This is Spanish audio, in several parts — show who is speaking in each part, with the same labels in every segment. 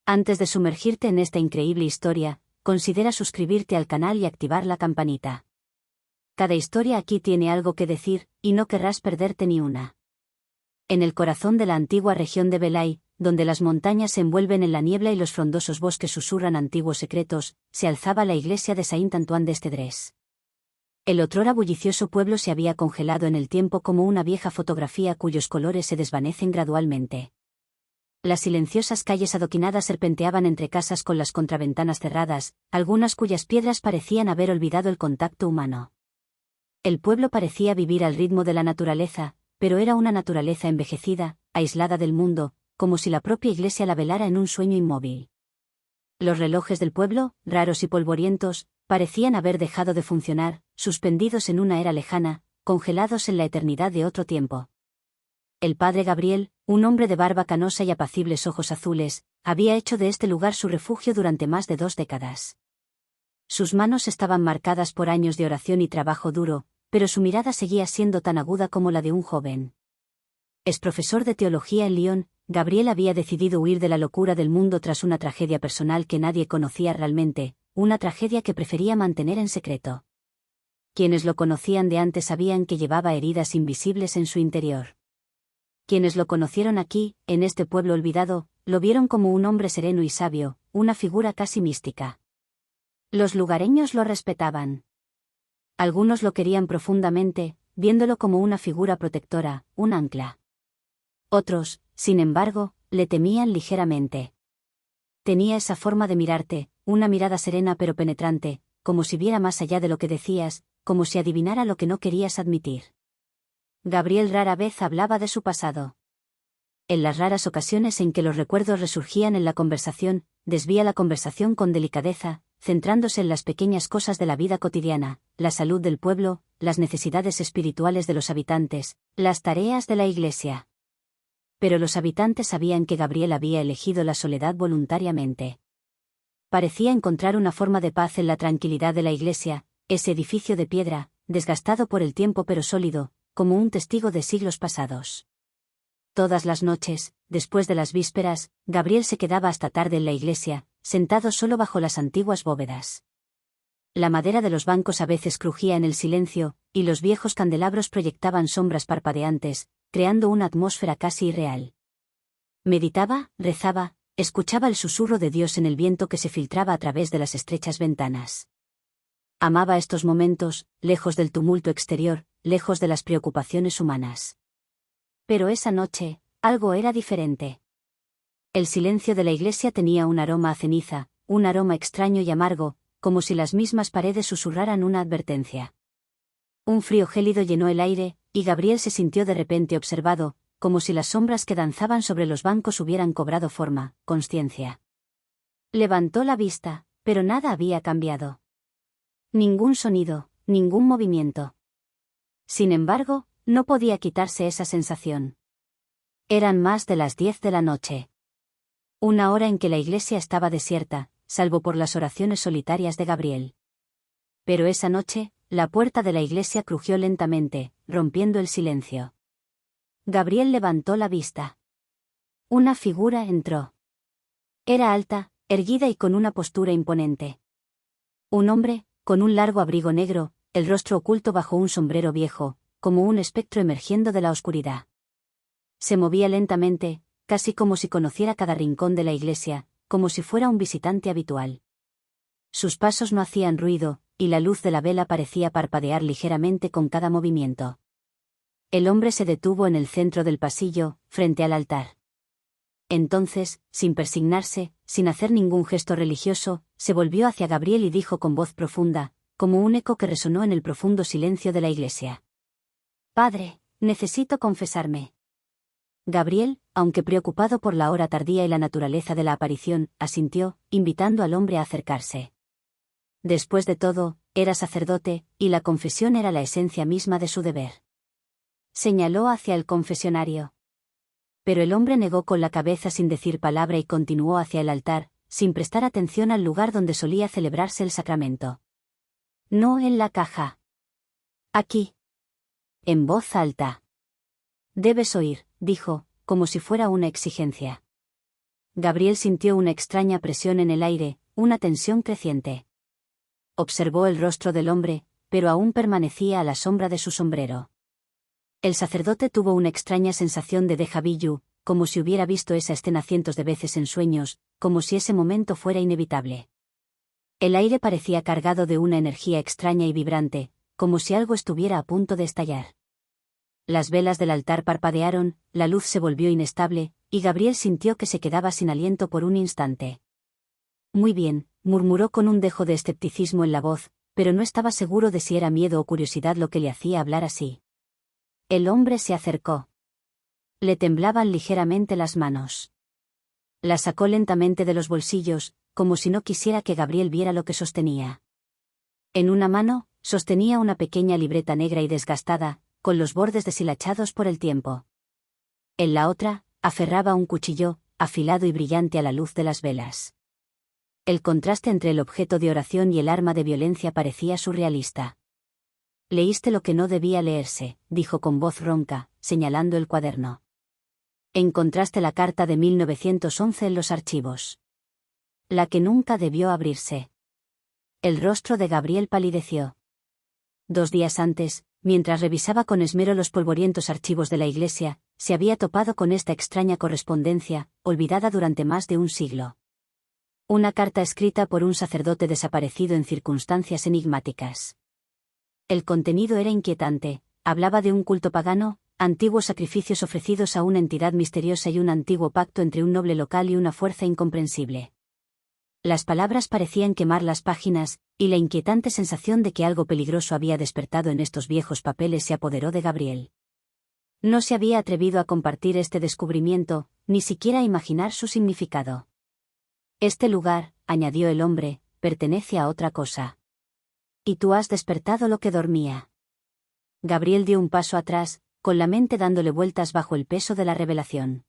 Speaker 1: Antes de sumergirte en esta increíble historia, considera suscribirte al canal y activar la campanita. Cada historia aquí tiene algo que decir, y no querrás perderte ni una. En el corazón de la antigua región de Belay, donde las montañas se envuelven en la niebla y los frondosos bosques susurran antiguos secretos, se alzaba la iglesia de Saint-Antoine d'Estedres. El otrora bullicioso pueblo se había congelado en el tiempo como una vieja fotografía cuyos colores se desvanecen gradualmente. Las silenciosas calles adoquinadas serpenteaban entre casas con las contraventanas cerradas, algunas cuyas piedras parecían haber olvidado el contacto humano. El pueblo parecía vivir al ritmo de la naturaleza, pero era una naturaleza envejecida, aislada del mundo, como si la propia iglesia la velara en un sueño inmóvil. Los relojes del pueblo, raros y polvorientos, parecían haber dejado de funcionar, suspendidos en una era lejana, congelados en la eternidad de otro tiempo. El padre Gabriel, un hombre de barba canosa y apacibles ojos azules, había hecho de este lugar su refugio durante más de 2 décadas. Sus manos estaban marcadas por años de oración y trabajo duro, pero su mirada seguía siendo tan aguda como la de un joven. Es profesor de teología en Lyon. Gabriel había decidido huir de la locura del mundo tras una tragedia personal que nadie conocía realmente, una tragedia que prefería mantener en secreto. Quienes lo conocían de antes sabían que llevaba heridas invisibles en su interior. Quienes lo conocieron aquí, en este pueblo olvidado, lo vieron como un hombre sereno y sabio, una figura casi mística. Los lugareños lo respetaban. Algunos lo querían profundamente, viéndolo como una figura protectora, un ancla. Otros, sin embargo, le temían ligeramente. Tenía esa forma de mirarte, una mirada serena pero penetrante, como si viera más allá de lo que decías, como si adivinara lo que no querías admitir. Gabriel rara vez hablaba de su pasado. En las raras ocasiones en que los recuerdos resurgían en la conversación, desvía la conversación con delicadeza, centrándose en las pequeñas cosas de la vida cotidiana, la salud del pueblo, las necesidades espirituales de los habitantes, las tareas de la iglesia. Pero los habitantes sabían que Gabriel había elegido la soledad voluntariamente. Parecía encontrar una forma de paz en la tranquilidad de la iglesia, ese edificio de piedra, desgastado por el tiempo pero sólido, como un testigo de siglos pasados. Todas las noches, después de las vísperas, Gabriel se quedaba hasta tarde en la iglesia, sentado solo bajo las antiguas bóvedas. La madera de los bancos a veces crujía en el silencio, y los viejos candelabros proyectaban sombras parpadeantes, creando una atmósfera casi irreal. Meditaba, rezaba, escuchaba el susurro de Dios en el viento que se filtraba a través de las estrechas ventanas. Amaba estos momentos, lejos del tumulto exterior, lejos de las preocupaciones humanas. Pero esa noche, algo era diferente. El silencio de la iglesia tenía un aroma a ceniza, un aroma extraño y amargo, como si las mismas paredes susurraran una advertencia. Un frío gélido llenó el aire, y Gabriel se sintió de repente observado, como si las sombras que danzaban sobre los bancos hubieran cobrado forma, consciencia. Levantó la vista, pero nada había cambiado. Ningún sonido, ningún movimiento. Sin embargo, no podía quitarse esa sensación. Eran más de las 10 de la noche. Una hora en que la iglesia estaba desierta, salvo por las oraciones solitarias de Gabriel. Pero esa noche, la puerta de la iglesia crujió lentamente, rompiendo el silencio. Gabriel levantó la vista. Una figura entró. Era alta, erguida y con una postura imponente. Un hombre, con un largo abrigo negro, el rostro oculto bajo un sombrero viejo, como un espectro emergiendo de la oscuridad. Se movía lentamente, casi como si conociera cada rincón de la iglesia, como si fuera un visitante habitual. Sus pasos no hacían ruido, y la luz de la vela parecía parpadear ligeramente con cada movimiento. El hombre se detuvo en el centro del pasillo, frente al altar. Entonces, sin persignarse, sin hacer ningún gesto religioso, se volvió hacia Gabriel y dijo con voz profunda, como un eco que resonó en el profundo silencio de la iglesia: «Padre, necesito confesarme». Gabriel, aunque preocupado por la hora tardía y la naturaleza de la aparición, asintió, invitando al hombre a acercarse. Después de todo, era sacerdote, y la confesión era la esencia misma de su deber. Señaló hacia el confesionario. Pero el hombre negó con la cabeza sin decir palabra y continuó hacia el altar, sin prestar atención al lugar donde solía celebrarse el sacramento. «No en la caja. Aquí». En voz alta. «Debes oír», dijo, como si fuera una exigencia. Gabriel sintió una extraña presión en el aire, una tensión creciente. Observó el rostro del hombre, pero aún permanecía a la sombra de su sombrero. El sacerdote tuvo una extraña sensación de déjà vu, como si hubiera visto esa escena cientos de veces en sueños, como si ese momento fuera inevitable. El aire parecía cargado de una energía extraña y vibrante, como si algo estuviera a punto de estallar. Las velas del altar parpadearon, la luz se volvió inestable, y Gabriel sintió que se quedaba sin aliento por un instante. Muy bien, murmuró con un dejo de escepticismo en la voz, pero no estaba seguro de si era miedo o curiosidad lo que le hacía hablar así. El hombre se acercó. Le temblaban ligeramente las manos. Las sacó lentamente de los bolsillos, como si no quisiera que Gabriel viera lo que sostenía. En una mano, sostenía una pequeña libreta negra y desgastada, con los bordes deshilachados por el tiempo. En la otra, aferraba un cuchillo, afilado y brillante a la luz de las velas. El contraste entre el objeto de oración y el arma de violencia parecía surrealista. «Leíste lo que no debía leerse», dijo con voz ronca, señalando el cuaderno. «Encontraste la carta de 1911 en los archivos. La que nunca debió abrirse». El rostro de Gabriel palideció. 2 días antes, mientras revisaba con esmero los polvorientos archivos de la iglesia, se había topado con esta extraña correspondencia, olvidada durante más de un siglo. Una carta escrita por un sacerdote desaparecido en circunstancias enigmáticas. El contenido era inquietante, hablaba de un culto pagano, antiguos sacrificios ofrecidos a una entidad misteriosa y un antiguo pacto entre un noble local y una fuerza incomprensible. Las palabras parecían quemar las páginas, y la inquietante sensación de que algo peligroso había despertado en estos viejos papeles se apoderó de Gabriel. No se había atrevido a compartir este descubrimiento, ni siquiera a imaginar su significado. «Este lugar», añadió el hombre, «pertenece a otra cosa. Y tú has despertado lo que dormía». Gabriel dio un paso atrás, con la mente dándole vueltas bajo el peso de la revelación.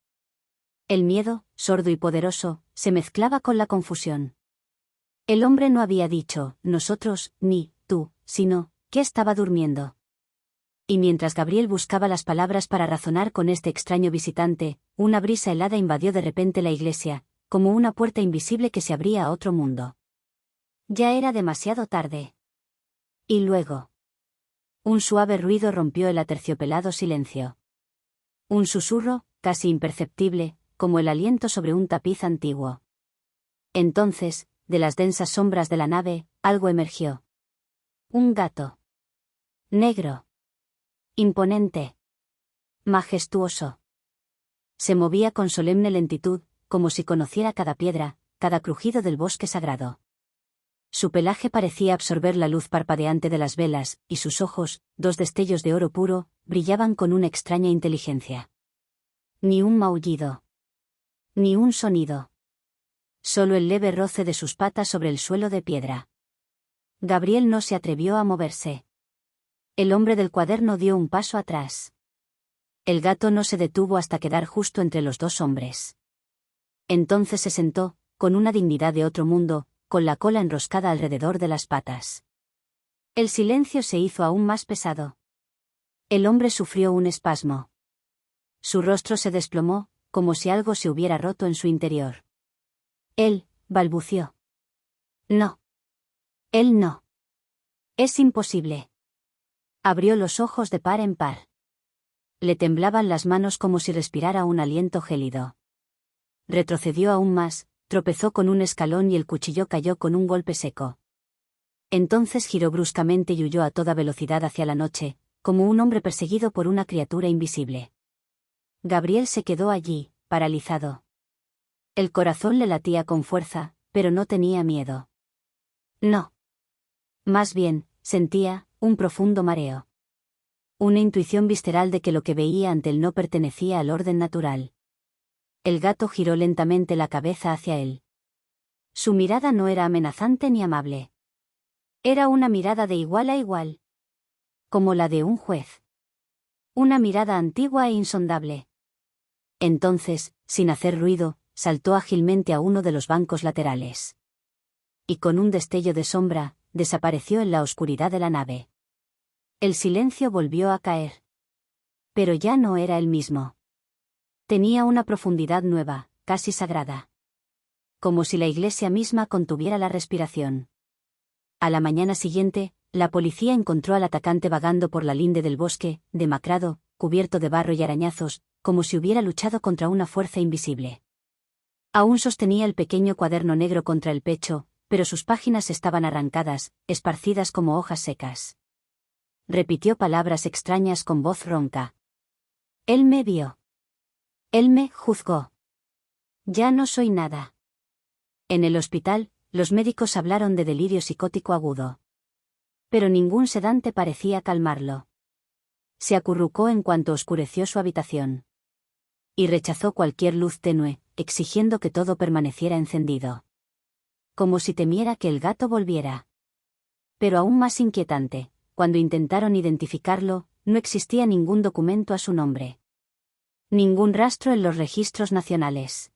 Speaker 1: El miedo, sordo y poderoso, se mezclaba con la confusión. El hombre no había dicho, nosotros, ni, tú, sino, que estaba durmiendo. Y mientras Gabriel buscaba las palabras para razonar con este extraño visitante, una brisa helada invadió de repente la iglesia, como una puerta invisible que se abría a otro mundo. Ya era demasiado tarde. Y luego. Un suave ruido rompió el aterciopelado silencio. Un susurro, casi imperceptible, como el aliento sobre un tapiz antiguo. Entonces, de las densas sombras de la nave, algo emergió. Un gato. Negro. Imponente. Majestuoso. Se movía con solemne lentitud, como si conociera cada piedra, cada crujido del bosque sagrado. Su pelaje parecía absorber la luz parpadeante de las velas, y sus ojos, 2 destellos de oro puro, brillaban con una extraña inteligencia. Ni un maullido. Ni un sonido. Solo el leve roce de sus patas sobre el suelo de piedra. Gabriel no se atrevió a moverse. El hombre del cuaderno dio un paso atrás. El gato no se detuvo hasta quedar justo entre los 2 hombres. Entonces se sentó, con una dignidad de otro mundo, con la cola enroscada alrededor de las patas. El silencio se hizo aún más pesado. El hombre sufrió un espasmo. Su rostro se desplomó, como si algo se hubiera roto en su interior. Él, balbució. No. Él no. Es imposible. Abrió los ojos de par en par. Le temblaban las manos como si respirara un aliento gélido. Retrocedió aún más, tropezó con un escalón y el cuchillo cayó con un golpe seco. Entonces giró bruscamente y huyó a toda velocidad hacia la noche, como un hombre perseguido por una criatura invisible. Gabriel se quedó allí, paralizado. El corazón le latía con fuerza, pero no tenía miedo. No. Más bien, sentía un profundo mareo. Una intuición visceral de que lo que veía ante él no pertenecía al orden natural. El gato giró lentamente la cabeza hacia él. Su mirada no era amenazante ni amable. Era una mirada de igual a igual. Como la de un juez. Una mirada antigua e insondable. Entonces, sin hacer ruido, saltó ágilmente a uno de los bancos laterales. Y con un destello de sombra, desapareció en la oscuridad de la nave. El silencio volvió a caer. Pero ya no era el mismo. Tenía una profundidad nueva, casi sagrada. como si la iglesia misma contuviera la respiración. A la mañana siguiente, la policía encontró al atacante vagando por la linde del bosque, demacrado, cubierto de barro y arañazos, como si hubiera luchado contra una fuerza invisible. Aún sostenía el pequeño cuaderno negro contra el pecho, pero sus páginas estaban arrancadas, esparcidas como hojas secas. Repitió palabras extrañas con voz ronca. Él me vio. Él me juzgó. Ya no soy nada. En el hospital, los médicos hablaron de delirio psicótico agudo. Pero ningún sedante parecía calmarlo. Se acurrucó en cuanto oscureció su habitación. Y rechazó cualquier luz tenue, exigiendo que todo permaneciera encendido. Como si temiera que el gato volviera. Pero aún más inquietante, cuando intentaron identificarlo, no existía ningún documento a su nombre. Ningún rastro en los registros nacionales.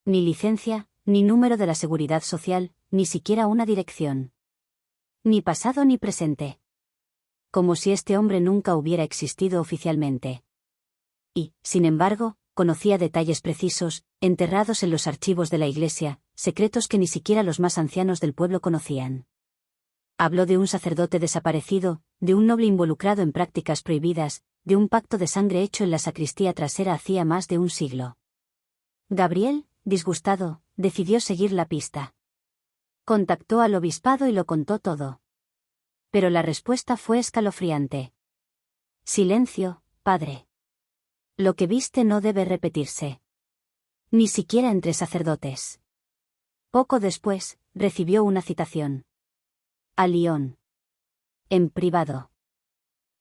Speaker 1: Ni licencia, ni número de la seguridad social, ni siquiera una dirección. Ni pasado ni presente. Como si este hombre nunca hubiera existido oficialmente. Y, sin embargo, conocía detalles precisos, enterrados en los archivos de la iglesia, secretos que ni siquiera los más ancianos del pueblo conocían. Habló de un sacerdote desaparecido, de un noble involucrado en prácticas prohibidas, de un pacto de sangre hecho en la sacristía trasera hacía más de un siglo. Gabriel, disgustado, decidió seguir la pista. Contactó al obispado y lo contó todo. Pero la respuesta fue escalofriante. Silencio, padre. Lo que viste no debe repetirse. Ni siquiera entre sacerdotes. Poco después, recibió una citación. A Lyon. En privado.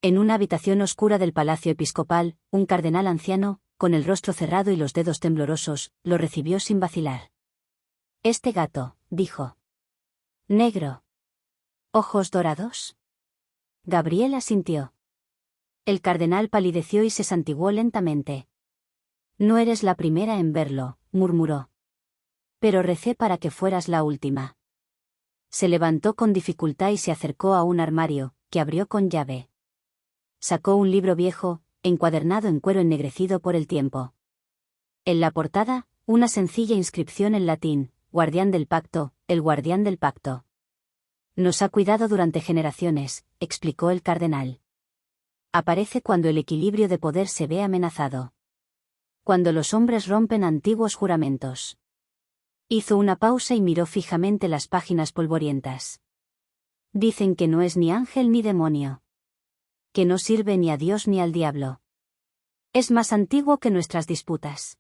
Speaker 1: En una habitación oscura del palacio episcopal, un cardenal anciano, con el rostro cerrado y los dedos temblorosos, lo recibió sin vacilar. Este gato, dijo. Negro. ¿Ojos dorados? Gabriel asintió. El cardenal palideció y se santiguó lentamente. No eres la primera en verlo, murmuró. Pero recé para que fueras la última. Se levantó con dificultad y se acercó a un armario, que abrió con llave. Sacó un libro viejo, encuadernado en cuero ennegrecido por el tiempo. En la portada, una sencilla inscripción en latín, Guardián del Pacto, el guardián del pacto. Nos ha cuidado durante generaciones, explicó el cardenal. Aparece cuando el equilibrio de poder se ve amenazado. Cuando los hombres rompen antiguos juramentos. Hizo una pausa y miró fijamente las páginas polvorientas. Dicen que no es ni ángel ni demonio. Que no sirve ni a Dios ni al diablo. Es más antiguo que nuestras disputas.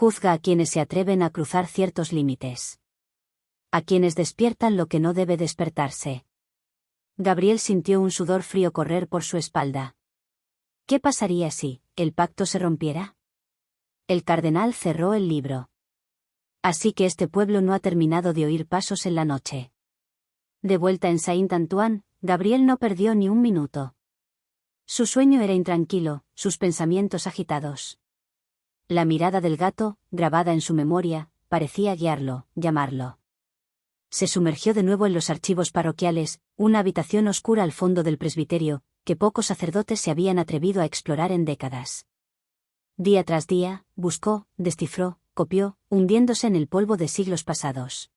Speaker 1: Juzga a quienes se atreven a cruzar ciertos límites. A quienes despiertan lo que no debe despertarse. Gabriel sintió un sudor frío correr por su espalda. ¿Qué pasaría si el pacto se rompiera? El cardenal cerró el libro. Así que este pueblo no ha terminado de oír pasos en la noche. De vuelta en Saint-Antoine, Gabriel no perdió ni un minuto. Su sueño era intranquilo, sus pensamientos agitados. La mirada del gato, grabada en su memoria, parecía guiarlo, llamarlo. Se sumergió de nuevo en los archivos parroquiales, una habitación oscura al fondo del presbiterio, que pocos sacerdotes se habían atrevido a explorar en décadas. Día tras día, buscó, descifró, copió, hundiéndose en el polvo de siglos pasados.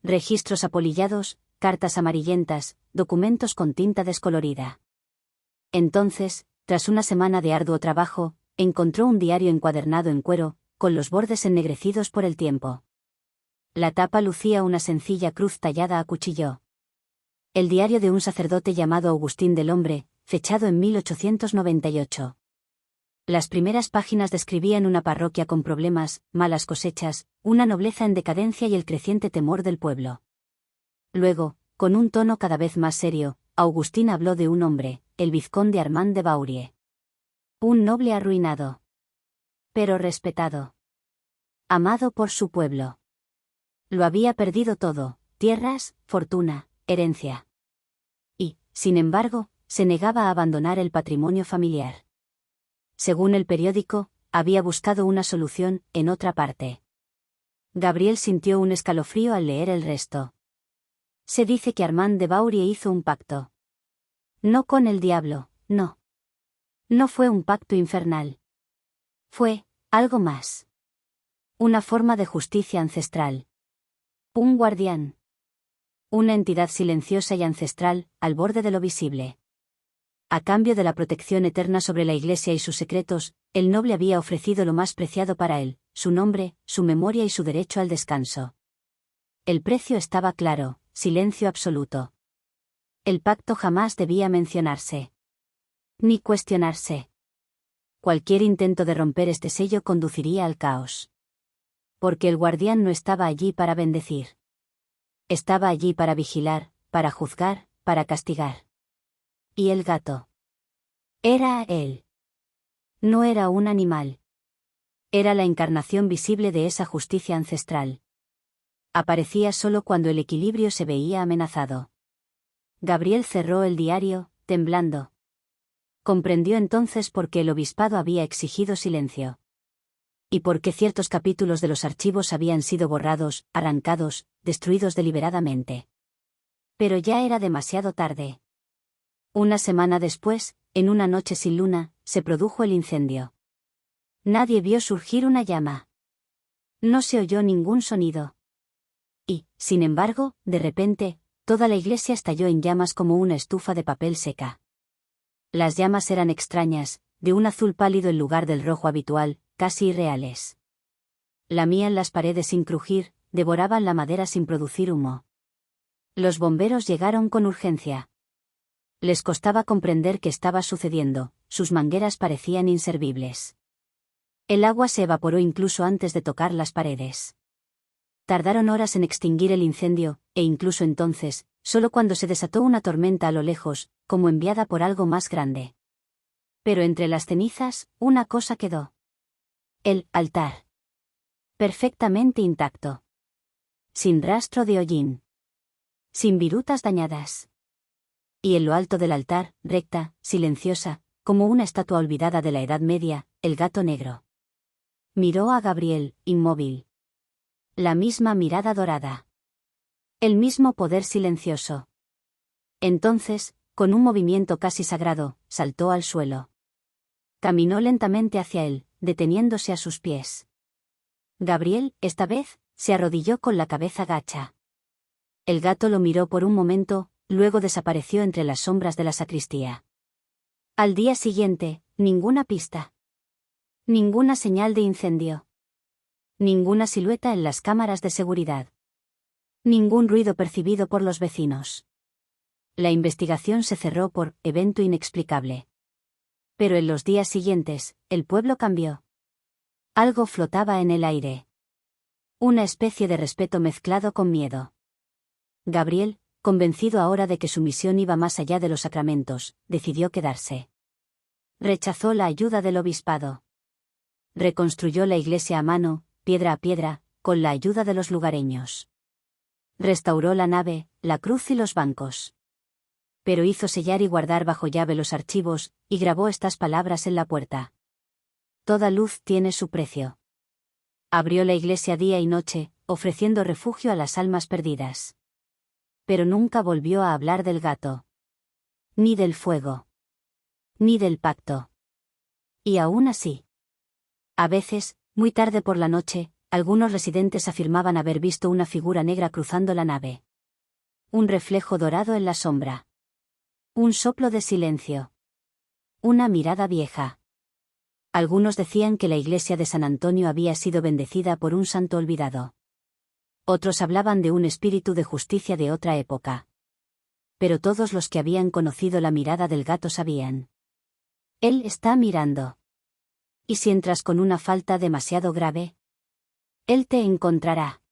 Speaker 1: Registros apolillados, cartas amarillentas, documentos con tinta descolorida. Entonces, tras una semana de arduo trabajo, encontró un diario encuadernado en cuero, con los bordes ennegrecidos por el tiempo. La tapa lucía una sencilla cruz tallada a cuchillo. El diario de un sacerdote llamado Agustín del Hombre, fechado en 1898. Las primeras páginas describían una parroquia con problemas, malas cosechas, una nobleza en decadencia y el creciente temor del pueblo. Luego, con un tono cada vez más serio, Agustín habló de un hombre, el vizconde Armand de Baurie. Un noble arruinado. Pero respetado. Amado por su pueblo. Lo había perdido todo, tierras, fortuna, herencia. Y, sin embargo, se negaba a abandonar el patrimonio familiar. Según el periódico, había buscado una solución en otra parte. Gabriel sintió un escalofrío al leer el resto. Se dice que Armand de Baurie hizo un pacto. No con el diablo, no. No fue un pacto infernal. Fue algo más. Una forma de justicia ancestral. Un guardián. Una entidad silenciosa y ancestral, al borde de lo visible. A cambio de la protección eterna sobre la Iglesia y sus secretos, el noble había ofrecido lo más preciado para él, su nombre, su memoria y su derecho al descanso. El precio estaba claro, silencio absoluto. El pacto jamás debía mencionarse. Ni cuestionarse. Cualquier intento de romper este sello conduciría al caos. Porque el guardián no estaba allí para bendecir. Estaba allí para vigilar, para juzgar, para castigar. ¿Y el gato? Era él. No era un animal. Era la encarnación visible de esa justicia ancestral. Aparecía solo cuando el equilibrio se veía amenazado. Gabriel cerró el diario, temblando. Comprendió entonces por qué el obispado había exigido silencio. Y por qué ciertos capítulos de los archivos habían sido borrados, arrancados, destruidos deliberadamente. Pero ya era demasiado tarde. Una semana después, en una noche sin luna, se produjo el incendio. Nadie vio surgir una llama. No se oyó ningún sonido. Y, sin embargo, de repente, toda la iglesia estalló en llamas como una estufa de papel seca. Las llamas eran extrañas, de un azul pálido en lugar del rojo habitual, casi irreales. Lamían las paredes sin crujir, devoraban la madera sin producir humo. Los bomberos llegaron con urgencia. Les costaba comprender qué estaba sucediendo, sus mangueras parecían inservibles. El agua se evaporó incluso antes de tocar las paredes. Tardaron horas en extinguir el incendio, e incluso entonces, solo cuando se desató una tormenta a lo lejos, como enviada por algo más grande. Pero entre las cenizas, una cosa quedó. El altar. Perfectamente intacto. Sin rastro de hollín. Sin virutas dañadas. Y en lo alto del altar, recta, silenciosa, como una estatua olvidada de la Edad Media, el gato negro. Miró a Gabriel, inmóvil. La misma mirada dorada. El mismo poder silencioso. Entonces, con un movimiento casi sagrado, saltó al suelo. Caminó lentamente hacia él, deteniéndose a sus pies. Gabriel, esta vez, se arrodilló con la cabeza gacha. El gato lo miró por un momento, luego desapareció entre las sombras de la sacristía. Al día siguiente, ninguna pista. Ninguna señal de incendio. Ninguna silueta en las cámaras de seguridad. Ningún ruido percibido por los vecinos. La investigación se cerró por evento inexplicable. Pero en los días siguientes, el pueblo cambió. Algo flotaba en el aire. Una especie de respeto mezclado con miedo. Gabriel, convencido ahora de que su misión iba más allá de los sacramentos, decidió quedarse. Rechazó la ayuda del obispado. Reconstruyó la iglesia a mano, piedra a piedra, con la ayuda de los lugareños. Restauró la nave, la cruz y los bancos. Pero hizo sellar y guardar bajo llave los archivos, y grabó estas palabras en la puerta. Toda luz tiene su precio. Abrió la iglesia día y noche, ofreciendo refugio a las almas perdidas. Pero nunca volvió a hablar del gato. Ni del fuego. Ni del pacto. Y aún así. A veces, muy tarde por la noche, algunos residentes afirmaban haber visto una figura negra cruzando la nave. Un reflejo dorado en la sombra. Un soplo de silencio. Una mirada vieja. Algunos decían que la iglesia de San Antonio había sido bendecida por un santo olvidado. Otros hablaban de un espíritu de justicia de otra época. Pero todos los que habían conocido la mirada del gato sabían. Él está mirando. Y si entras con una falta demasiado grave, él te encontrará.